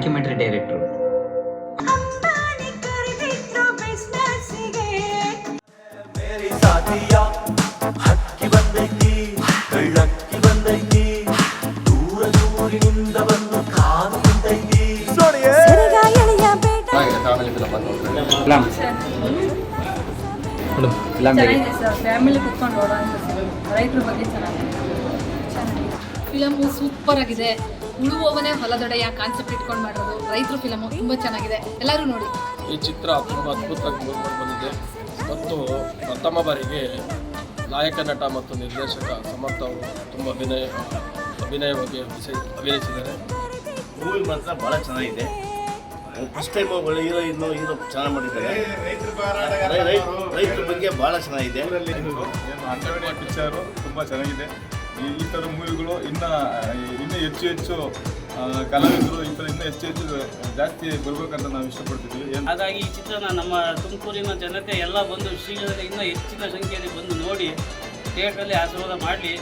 Documentary ಡೈರೆಕ್ಟ್ರು. Family ಕುತ್ಕೊಂಡು ನೋಡೋಂಥ ರೈತರ ಬಗ್ಗೆ ಚೆನ್ನಾಗಿದೆ. ಫಿಲಮು ಸೂಪರ್ ಆಗಿದೆ. ಉಳುವವನೇ ಹೊಲದೊಡೆಯ ಕಾನ್ಸೆಪ್ಟ್ ಇಟ್ಕೊಂಡು ಮಾಡಿರೋದು ರೈತರ ಫಿಲಮು ತುಂಬ ಚೆನ್ನಾಗಿದೆ, ಎಲ್ಲರೂ ನೋಡಿ. ಈ ಚಿತ್ರ ತುಂಬ ಅದ್ಭುತವಾಗಿ ಮೂಡಿಕೊಂಡು ಬಂದಿದೆ ಮತ್ತು ಪ್ರಥಮ ಬಾರಿಗೆ ನಾಯಕ ನಟ ಮತ್ತು ನಿರ್ದೇಶಕ ಸಮರ್ಥ ಅವರು ತುಂಬ ಅಭಿನಯವಾಗಿ ಅಭಿನಯಿಸಿದ್ದಾರೆ. ಮೂವಿ ಮಾತ್ರ ಭಾಳ ಚೆನ್ನಾಗಿದೆ. ಫಸ್ಟ್ ಟೈಮ್ ಒಳ್ಳೆ ಹೀರೋ ಚೆನ್ನಾಗಿ ಮಾಡಿದ್ದಾರೆ. ರೈತರ ಬಗ್ಗೆ ಭಾಳ ಚೆನ್ನಾಗಿದೆ. ಪಿಕ್ಚರು ತುಂಬ ಚೆನ್ನಾಗಿದೆ. ಈ ಥರ ಮೂವಿಗಳು ಇನ್ನೂ ಹೆಚ್ಚು ಕಲಾವಿದರು ಈ ಥರ ಇನ್ನೂ ಹೆಚ್ಚು ಜಾಸ್ತಿ ಬರ್ಬೇಕಂತ ನಾವು ಇಷ್ಟಪಡ್ತಿದ್ವಿ. ಹಾಗಾಗಿ ಈ ಚಿತ್ರನ ನಮ್ಮ ತುಮಕೂರಿನ ಜನತೆ ಎಲ್ಲ ಬಂದು ಶೀಘ್ರದಲ್ಲೇ ಇನ್ನೂ ಹೆಚ್ಚಿನ ಸಂಖ್ಯೆಯಲ್ಲಿ ಬಂದು ನೋಡಿ ಥಿಯೇಟ್ರಲ್ಲಿ ಆಶೀರ್ವಾದ ಮಾಡಲಿ.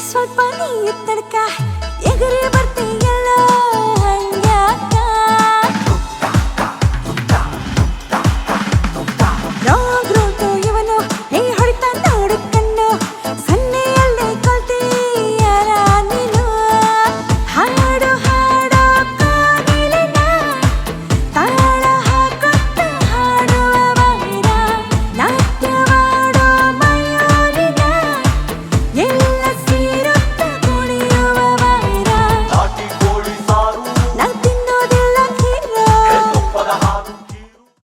ಸ್ವಲ್ಪ ನೀ